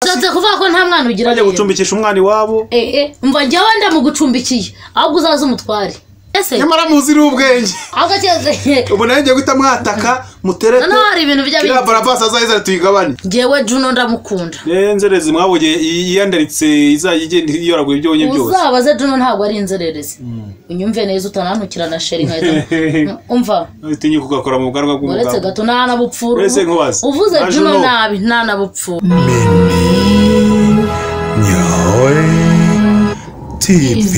ushatse kuvuga ko nta mwana ugira bajya gucumbikisha umwana iwabo umva njyewe ndamugucumbikiye ahubwo uzaza umutware ese nyamara muzira ubwenge agakeze ubu nayo ngiye guhita mwataka muterete no hari ibintu bijya kira Barabas azayiza tuyigabane njyewe Juno ndamukunda inzererezi mwabuje yiyandaritse izayigenda yoraguye byonye byose uzabaze Juno ntabwo ari inzererezi unyumve neza utanantukira na sheri nkahita umva utinye kugakora mu bwanwa bw'umugabo uretse gato nta bupfuru uvuze Na Juno nabi nta bupfuru Nyawe TV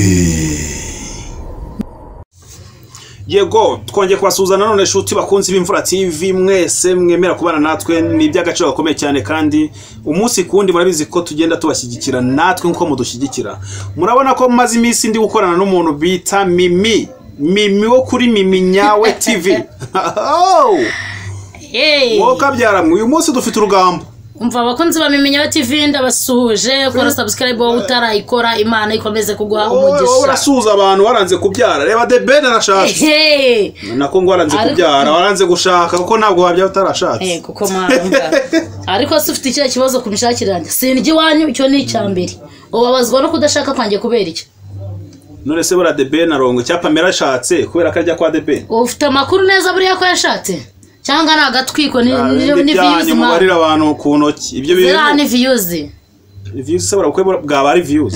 Yego twongeye kwasuzana none shuti bakunzi b'Imvura TV mwese mwemera kubana natwe ni iby'agaciro gakomeye cyane kandi umunsi kundi murabizi ko tugenda tubashyigikira natwe nko mudushyigikira murabona ko maze iminsi ndi gukorana n'umuntu bita Mimi wo kuri Mimi Nyawe TV woka byaramwe uyu munsi dufite urugambo umva abakunzi ba Mimi Nyawe TV ndabasuhuje kora subscribe wowe utarayikora Imana ikomeze kuguha umugisha wowe urasuza abantu waranze kubyara reba The Ben arashatse nako ngo waranze kubyara waranze gushaka kuko ntabwo wabya utarashatse kuko manga ariko se ufite icyo kibazo kumishakiranye sinjye wanyu icyo ni icyambere ubabazwa no kudashaka kwanjye kubera iki none se bura The Ben arongo cyapa merashatse kubera karya kwa The Ben ufite amakuru neza buriya ko yashatse cyangwa nagatwiko ni views mubarira abantu ku ntoki ibyo bintu ni views sabara uko bwaba ari views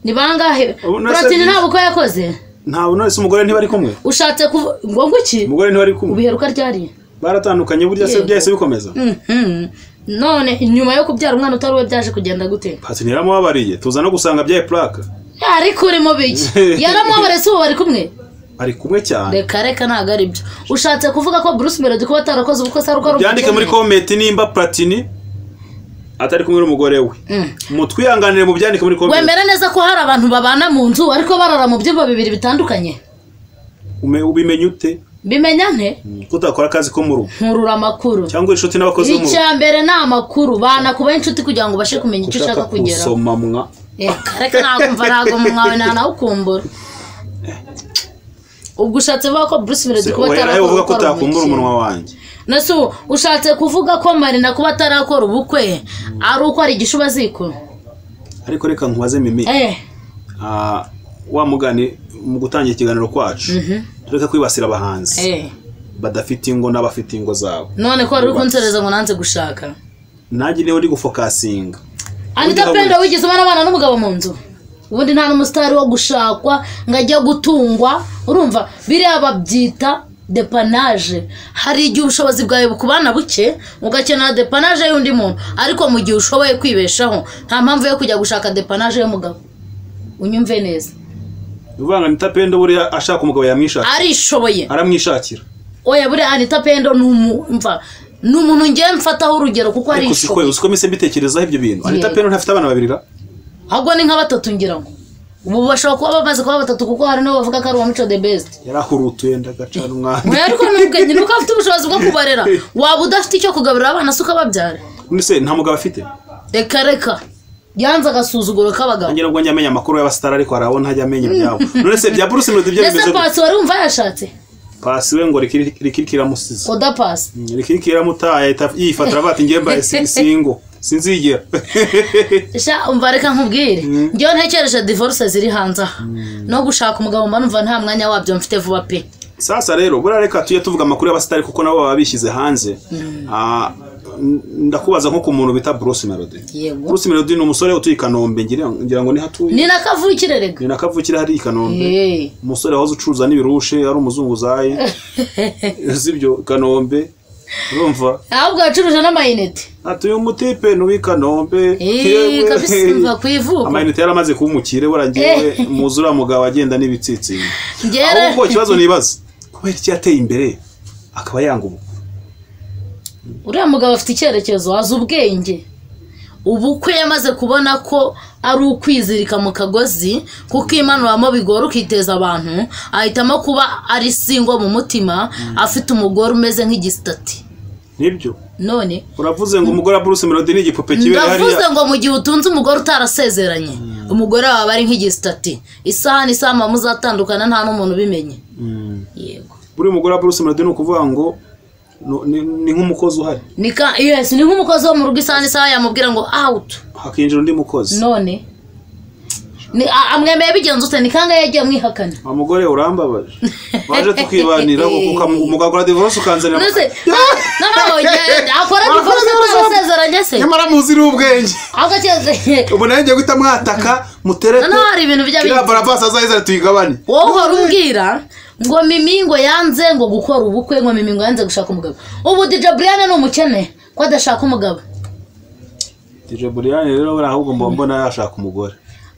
ni bangahe Platini ntabwo ko yakoze ntabwo none se umugore ntibari kumwe ushatse ngo nguki umugore ntibari kumwe ubiheruka ryari baratandukanye burya se byahise bikomeza none inyuma yo kubyara umwana utari we byaje kugenda gute Platini yaramubabariye tuza no gusanga byaye plaque ariko urimo biki yaramubabare se ubu bari kumwe ari kumwe cyane reka ntago ari byo ushatse kuvuga ko Bruce Melody kuba atarakoze ubukwe se aruko byandike muri comment nimba Platini atari kumwe n'umugore we mutwiyanganire mu byandike muri comment wemera neza ko hari abantu babana mu nzu ariko barara mu byumba bibiri bitandukanye ubimenye ute bimenya nte kutakora akazi ko mu rugo nkurura amakuru cyangwa inshuti n'abakozi mu rugo icyambere ni amakuru bana kuba inshuti kugira ngo bashe kumenya icyo ushaka kugera usomamwa reka ntago mwawe ntanakumbura ubwo ushatse kuvuga ko Bruce Melody kuba atarakora ko takumbura umunwa wanjye naso ushatse kuvuga ko Marina kuba atarakora ubukwe ari uko ari igishuba ziko ariko reka nkubaze Mimi wa mugani mu gutangira ikiganiro kwacu reka kwibasira abahanzi badafite ingo n'abafite ingo zabo none ko ari kunsereza ngo nanze gushaka nanjye niho ndi gufokasinga Anita Pendo wigeze abana n'umugabo mu nzu ubundi nta n'umusitari wo gushakwa ngo ajya gutungwa urumva biriya babyita depanage hari igihe ubushobozi bwawe bukubana buke ugakenera depanage y'undi muntu ariko mu gihe ushoboye kwibeshaho nta mpamvu yo kujya gushaka depanage y'umugabo unyumve neza uvanga Anita Pendo buriya ashaka umugabo yamwishakira arishoboye aramwishakira oya buriya Anita Pendo n'umuntu ngiye mfataho urugero kuko arishoboye usiko mise mbitekerezaho ibyo bintu Anita Pendo ntafite abana babiri ahubwo ni nka batatu ngira ngo ubu bashobora kuba bamaze kuba batatu kuko hari n'abo bavuga ko ari uwa Mico the best yarahurutuye ndagacana umwana ariko n'ubwenge nuko afite ubushobozi bwo kubarera waba udafite icyo kugaburira abana suka babyara nise nta mugabo afite reka yanze agasuzuguro k'abagabo ngira ngo njye amakuru y'abastar ariko arabona ntajya amenya byabo none se bya Bruce Melody byo bimeze ese Pasi wari umva yashatse Pasi we ngo rikirikira musize oda Pasi rikirikira mutaye yifatira bati ngiye mbaye singo sinzigera sha umva reka nkubwire njye ntekereje divorce ziri hanze no gushaka umugabo mba numva nta mwanya wabyo mfite vuba pe sasa rero bura reka tuye tuvuga amakuru y'abasitari kuko nabo baba bishyize hanze ndakubaza nko ku muntu bita Bruce Melody Bruce Melody ni umusore utuye i Kanombe ngira ngo ni hatuye ni nakavukire rega ni nakavukire hari i Kanombe umusore wahoze ucuruza n'ibirushe ari umuzunguzayi zibyo Kanombe urumva ahubwo acuruje n'amayinite atuye umutipe n'uwi Kanombe kabisa kwivuka amayinite yaramaze kumukire burangiye muzura mugabo agenda n'ibitsitsi ahubwo ikibazo nibaza kubera iki yateye imbere akaba yanga ubu uriya mugabo afite icyerekezo azi ubwenge ubukwe yamaze kubona ko ari ukwizirika mu kagozi kuko imanuramo bigora ukiteza abantu ahitamo kuba ari singo mu mutima afite umugore umeze nk'igisitati nibyo none uravuze ngo umugore wa Bruce Melody ni igipupe kibere hariya ndavuze ngo mu gihe utunze umugore utarasezeranye umugore wawe ari nk'igisitati isaha n'isama muzatandukana nta n'umuntu ubimenye yego buri umugore wa Bruce Melody ni ukuvuga ngo ni nk'umukozi uhari yes ni nk'umukozi wo mu rugo isaha yamubwira ngo out hakinjira undi mukozi none ni amwemeye bigenze ute ni kanga yagiye mwihakana umugore urambabaje waje tukibanira umugagura divorce ukanzanira akora divorce basezeranye se nyamara muzira ubwenge agakeze ubu nayo ngiye guhita mwataka muterete no hari ibintu bijya bya barabasa azayiza tuyigabane wowe uhora umbwira ngo Mimi ngo yanze ngo gukora ubukwe ngo Mimi ngo yanze gushaka umugabo ubu DJ Brian ni umukene ko adashaka umugabo DJ Brian rero ahubwo mbona yashaka umugore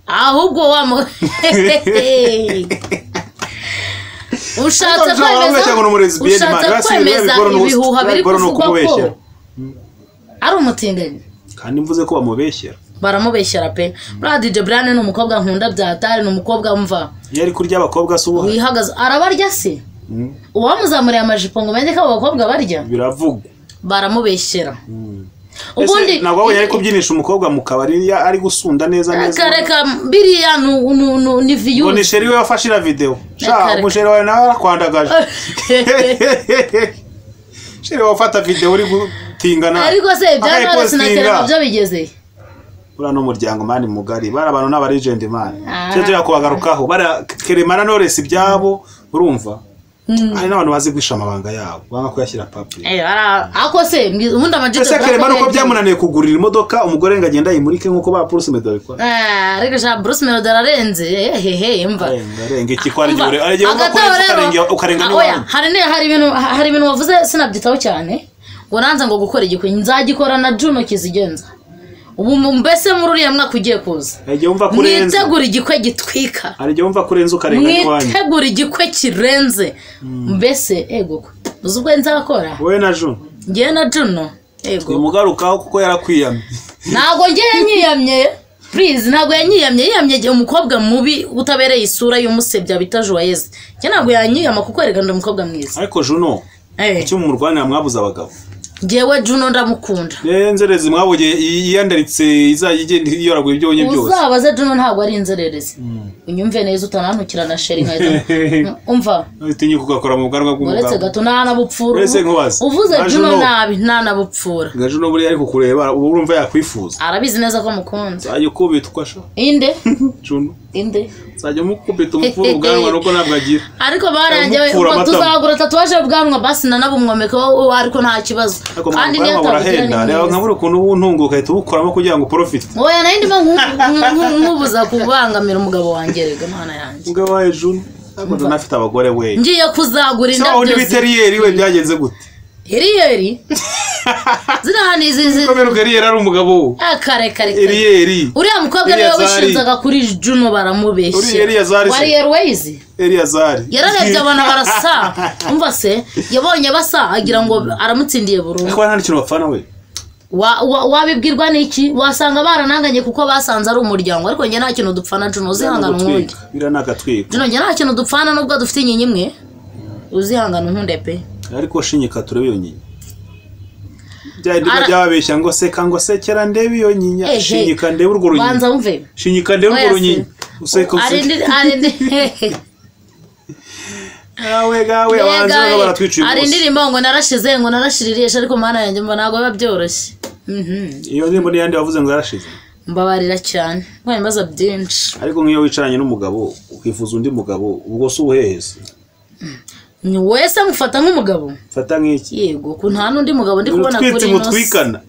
ahubwo ushatse kwemeza ibihuha biri kuvugwa ko ari umutinganyi kandi mvuze ko bamubeshyera baramubeshyera pe bra DJ Brian ni umukobwa nkunda byatari ni umukobwa umva yari kurya abakobwa subuha wihagaze arabarya se uwamuzamuriye amajipo ngo menye ko abakobwa barya biravugwa baramubeshyera ubundi ntabwo abonye ari kubyinisha umukobwa mu kabari ari gusunda neza kareka biriya ni view ngo ni sheri we wafashe ira video sha umusheri wawe nawe arakwandagaje sheri wafata video uri gutingana ariko se byarose sinakera byo bigeze ura no muryango mani mugari bara abantu n'aba legend man cyo yakubagarukaho bara Keremana Knowless ibyabo urumva hari n'abantu bazi gwisha amabanga yabo banga kuyashyira papi ako se ubundi amajito ese Keremana uko byamunaniye kugurira imodoka umugore ngagenda yimurike nkuko ba Bruce Melody bikora ariko ja Bruce Melody ararenze mva arenga iki kwari gihe ari gihe ukarenga oya hari ibintu wavuze sinabyitaho cyane ngo nanza ngo gukora igikwe nzagikora na Juno Kizigenza ubu mbese muri uriya mwaka ugiye kuza mwitegura igikwe gitwika arije wumva kurenza ukarenga niwanyu mwitegura igikwe kirenze mbese ego uzi ubwo nzakora wowe na Juno ngiye na Juno ego nimugarukaho kuko yarakwiyamye ntago ngiye nyiyamye please ntago yanyiyamye umukobwa mubi utabereye isura y'umusebya bita Joyeuse cyo ntago yanyiyama kuko erega umukobwa mwiza ariko Juno icyo mu Rwanda mwabuza abagabo Jewe Juno ndamukunda. Nzerezi mwaboge yiyandaritse izagende yoraguye ibyonye byose. Uzabaze Juno ntago ari inzererezi. Unyumve neza utanantukira na sheri nkahita. Umva. Utinye kugakora mu bwanwa bw'umugabo. Uretse gato ntanabupfura. Uvuze Juno nabi ntanabupfura. Nga Juno buri ari kukureba urumva yakwifuza. Arabizi neza ko mukunze. Ayo kubitwa sho. Inde? Juno. Inde? Sajya mukubita umupfura ubwanwa nuko nabwo agira. Ariko baranjye tuzagura tatuwaje ubwanwa basi nanabumwomeka ariko nta kibazo. Kandi niyo tabugira reba nkabura ukuntu ubuntunguka ahita ubukoramo kugira ngo profit. Oya nari ndimo nkubuza kubangamira umugabo wanjye rega mwana yanjye. Umugabo wa Juno ntabwo nafite abagore we. Ngiye kuzagura indabyo. Sawa ndi biteriyeri we byagenze gute? Eriyeri zirahani zizi Komero Eriyeri ari umugabo kare Eriyeri uriya mukobwa niwe wishinzaga kuri Juno baramubeshye uri Eriyazari wari Airways Eriyazari yararebye abana barasa umva se yabonye basa agira ngo aramutsindiye burundu ko nta kintu bapfana we wabibwirwa niki wasanga barananganye kuko basanze ari umuryango ariko nge nta kintu dupfana Juno uzihangana nkundi biranagatwika Juno nge nta kintu dupfana nubwo dufite inyinya imwe uzihangana nkunde pe ariko shinyika turebe iyo nyinya byababeshya ngo seka ngo sekera ndebe iyo nyinya shinyika ndebe urwo runyinya banza umve shinyika ndebe urwo runyinya useka gawe abanze baratwiciye ari indirimbo ngo narashize ngo narashiririsha ariko mana yanjye mbona ntago biba byoroshye iyo ndirimbo ni yandi wavuze ngo yarashize mbabarira cyane mbaza byinshi ariko nk'iyo wicaranye n'umugabo ukifuza undi mugabo ubwo se ubuhehese ni wese ngufata nk'umugabo fata nk'iki yego ku nta nundi mugabo ndi kubona kuri ino twikana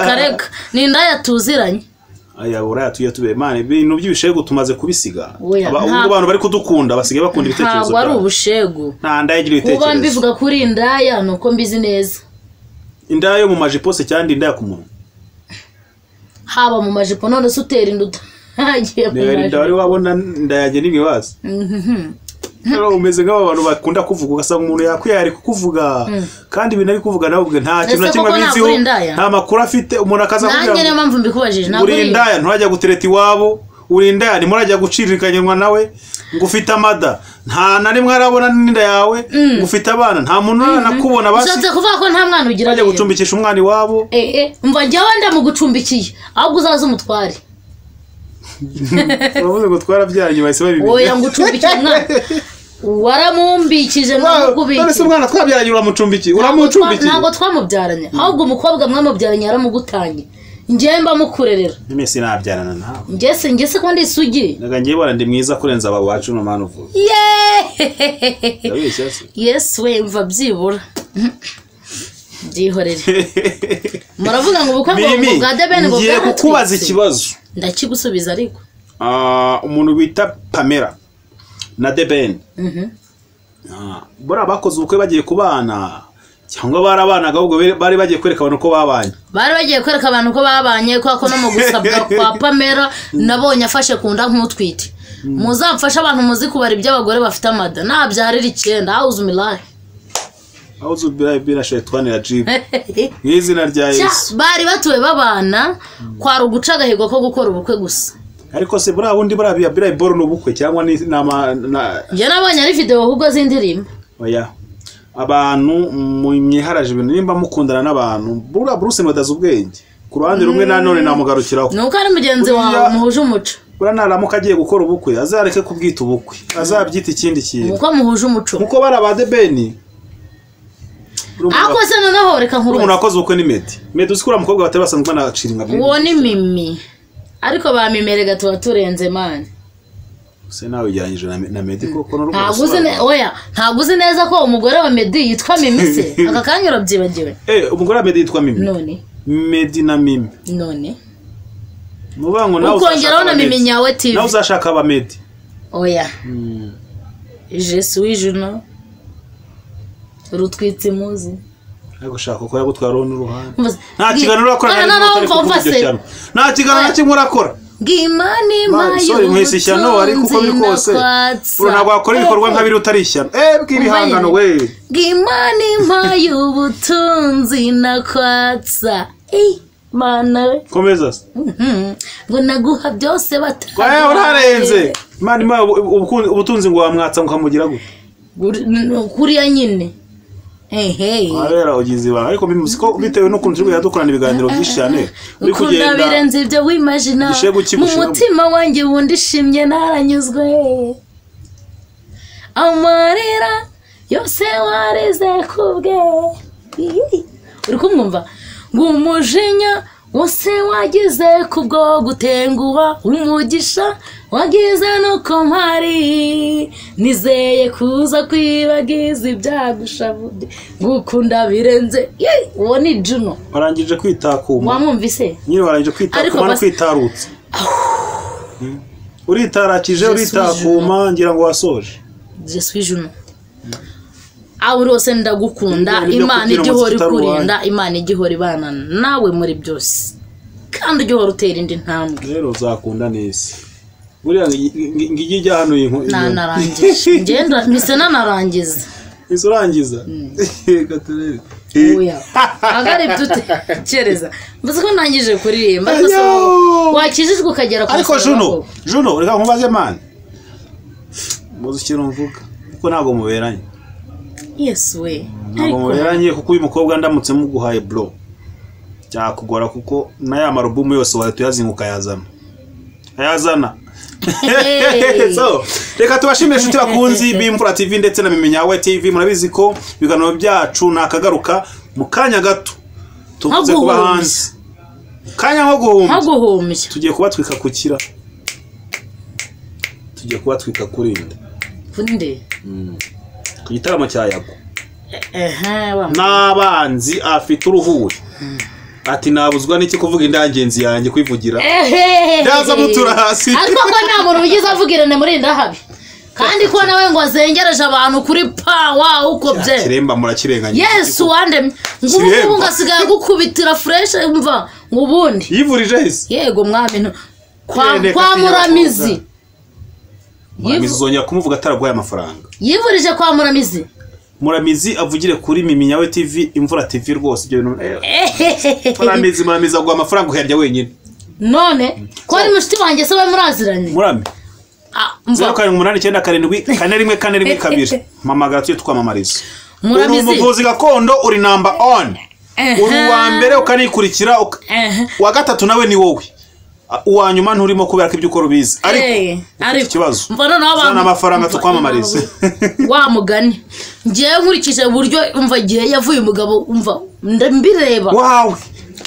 kareka ni ndaya tuziranye aya buraya tuye tube mane ibintu by'ibishego tumaze kubisiga abantu bari kudukunda basigaye bakunda ibitekerezo ntabwo ari ubushego nta ndaya igira ibitekerezo kuba mbivuga kuri indaya nuko mbizi neza indaya yo mu majipo se cyangwa indaya ku muntu haba mu majipo none se utera induta hagiye ku majipo wari wabona ndayage n'imibazo rero umeze nk'abantu bakunda kuvuga ugasanga umuntu yakwiyari kukuvuga kandi ibintu ari kuvuga nawe ubwe nta kintu na kimwe biziho nta makuru afite umuntu akaza kugira nanjye niyo mpamvu mbikubajije ntabwo uri indaya nturajya gutereta iwabo uri indaya ntimurajya gucirikanywa nawe ngo ufite amada nta na rimwe arabona n'inda yawe ngo ufite abana nta muntu aranakubona basi ushatse kuvuga ko nta mwana ugira bajya gucumbikisha umwana iwabo mva njyewe ndamugucumbikiye ahubwo uzaze umutware uravuze ngo twarabyaranye bahise babibiri oya ngucumbikiye umwana waramumbikije namukubiki none se umwana twabyaranye uramucumbiki uramucumbiki ntabwo twamubyaranye ahubwo umukobwa mwamubyaranye yaramugutanye njye mba mukurerera nime sinabyarana nawe njye ko ndi isugi naga ngiye bara ndi mwiza kurenza aba wacu no manu vuga yes we mva byibura byihorere muravuga ngo ubukwe bwa Deben ngo ngiye kukubaza ikibazo ndakigusubiza ariko umuntu bita Pamela na Deben bora bakoze ubukwe bagiye kubana cyangwa barabanaga ahubwo bari bagiye kwereka abantu ko babanye bari bagiye kwereka abantu ko babanye ko no mu gusabwa kwa Pamela nabonye afashe kunda nk'utwite muzamfasha abantu muzi kubara iby'abagore bafite amada nabyarira 9 auzumilahi auzubilahi bila shaitani rajib n'izina rya Yesu bari batuwe babana kwa ruguca agahigo ko gukora ubukwe gusa ariko se bura bundi barabiya bila iboro n'ubukwe cyangwa ni njye nabonye ari video ahubwo z'indirimbo oya abantu mwiharaje ibintu nimba mukundana n'abantu bura Bruce Madaza ubwenge ku ruhande rumwe nanone namugarukiraho nuko ari mugenzi wawe muhuje umuco bura naramuka agiye gukora ubukwe azareke kubwita ubukwe azabyita ikindi kintu uko muhuje umuco muko bara Deben ako se noneho reka nkuru umuntu akoze ubukwe ni Medi usikura umukobwa batari basanzwe banaciringa uwo ni Mimi ariko bamimerega tuba turenze mani se nawe ujyanyije na Medi koko n'urugo ntabwo uzi neza ko umugore wa Medi yitwa Mimi se aka kanya urabyibagiwe umugore wa Medi yitwa Mimi none Medi na Mimi none mubango nawe ukongeraho na Mimi nyawe TV nawe uzashaka aba Medi oya je suis Juno rutwitse muzi ariko shaka ko yagutwaraho n'uruhande nta kiganiro urakora nta kiganiro kimwe urakora Gimani mayo mwishyano ariko uko biri kose ntabwo wakora ibikorwa nk'abiri utarishyana bw'ibihangano we Gimani mayo ubutunzi nakwatsa mana komeza ngo naguha byose batari urarenze Imana imaye ubutunzi ngo wamwatsa ukamugira gute kuriya nyine arera ugize ibanga ariko bimusiko bitewe no kuntu yadukorana ibiganiro byinshi cyane uri kugenda birenze ibyo wimagina mu mutima wanjye wundishimye naranyuzwe amarira yose wareze kubwe uri kumwumva ngo umujinya wose wagize kubwo gutenguha umugisha wagize nuko mpari nizeye kuza kwibagiza ibyagushavude gukunda birenze uwo ni Juno warangije kwitakuma wamwumvise nyine warangije kwitakuma no kwitarutse uritarakije uritakuma ngira ngo wasoje je suis Juno aho rose ndagukunda Imana igihora ikurinda Imana igihora ibana nawe muri byose kandi igihora utera indi ntambwe rero uzakunda neza buriya ngijya hano narangije ngenda mise nanarangiza izurangiza gaturere oya agari tutekereza mvuze ko nangije kuririmba wakijijwe ukagera ku ariko Juno reka nkubaze man muzi ikintu mvuga kuko ntago muberanye yes we ntago muberanye kuko uyu mukobwa ndamutse muguhaye bro cyakugora kuko na ya marubumu yose wahita yazinguka yazana so reka tubashimire inshuti bakunzi b'Imfura TV ndetse na Mimi Nyawe TV murabizi ko ibiganiro byacu nakagaruka mu kanya gato tuvuze kuba hanze kanya nko guhumbya tugiye kuba twika kukira tugiye kuba twika kurinda kunde ku gitaramo cya Yago n'abanzi afite uruhuri ati nabuzwa n'iki kuvuga indangenzi yanjye kwivugira ndaza mutura hasi ariko ko nta muntu ugize avugirane muri ndahabi kandi ko nawe ngo azengereje abantu kuri pawa uko bye kiremba murakirenganya Yesu wande ngubu ngasigaye gukubitira fresh umva ngubundi yivurije hese yego mwami kwa Muramizi zonya kumuvuga ataragwaye amafaranga yivurije kwa Muramizi avugire kuri Mimi Nyawe TV Imfura TV rwose ibyo bintu Muramizi agwa amafaranga uherya wenyine none ko ari mushiti wanjye se we muraziranye Murami 07897412 mamagara tuye twamamariza Muramizi umuvuzi gakondo uri number 1 uri wa mbere ukanikurikira wa gatatu nawe ni wowe uwanyuma nturimo kubera ko ibyo ukora ubizi ariko ikibazo mbona naho abantu amafaranga tukwamamariza wa mugani ngiye nkurikije uburyo umva gihe yavuye umugabo umva mbireba wawe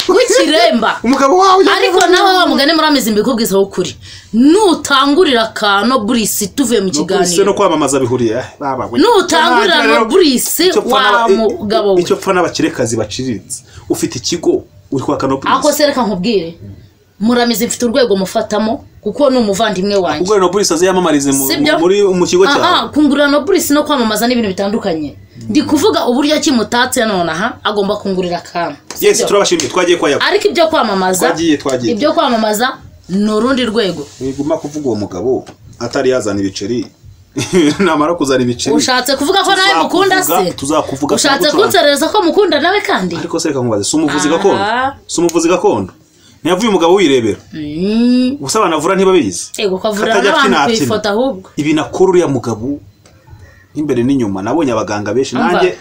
wikiremba umugabo wawe ariko naho wa mugani muramize mbikubwiza ukuri nutangurira kano Bruce tuvuye mu kiganiro no kwamamaza bihuriye nutangurira no Bruce wa mugabo icyo pfa n'abakirekazi baciriritse ufite ikigo uri kwa kano Bruce ako sereka nkubwire muramize mfite urwego mufatamo kuko n'umuvandimwe wanjye ubwo no Bruce aziyamamarize muri mu kigo cyawe kungurira no Bruce no kwamamaza n'ibintu bitandukanye ndi kuvuga uburyo kimutatse none agomba kungurira kana yes turabashimiye twagiye kwa yako ariko ibyo kwamamaza twagiye ibyo kwamamaza n'urundi rwego biguma kuvuga uwo mugabo atari yazana ibiceri namara kuzana ibiceri ushatse kuvuga ko nawe mukunda se tuzakuvuga ushatse kunsereza ko mukunda nawe kandi ariko sereka nkubaze sumuvuzi gakondo ntiyavuye umugabo wirebera gusa abanavura ntibabizi ego kavura n'abantu kwifota ahubwo ibi nakora uriya mugabo imbere n'inyuma nabonye abaganga benshi nanjye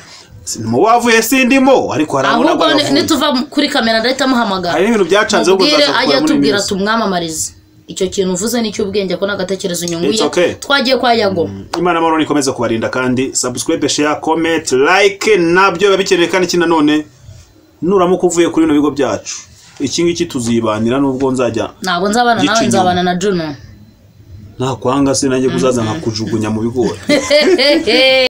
mu wavuye sindimo ariko harabona ko nituva kuri kamera ndahita muhamagara hari ibintu byacanze ubwo ajya tubwira tumwamamarize icyo kintu uvuze nicyo ubwenge ko nagatekerezo nyunguye twagiye kwa Yago Imana amahoro nikomeza kubarinda kandi subscribe share comment like nabyo babikeneye kandi kinanone nuramuka uvuye kuri bino bigo byacu iki ngiki tuzibanira nubwo nzajya ntabwo nzabana nawe nzabana na Juno nakwanga se nanjye kuzaza nkakujugunya mu bigori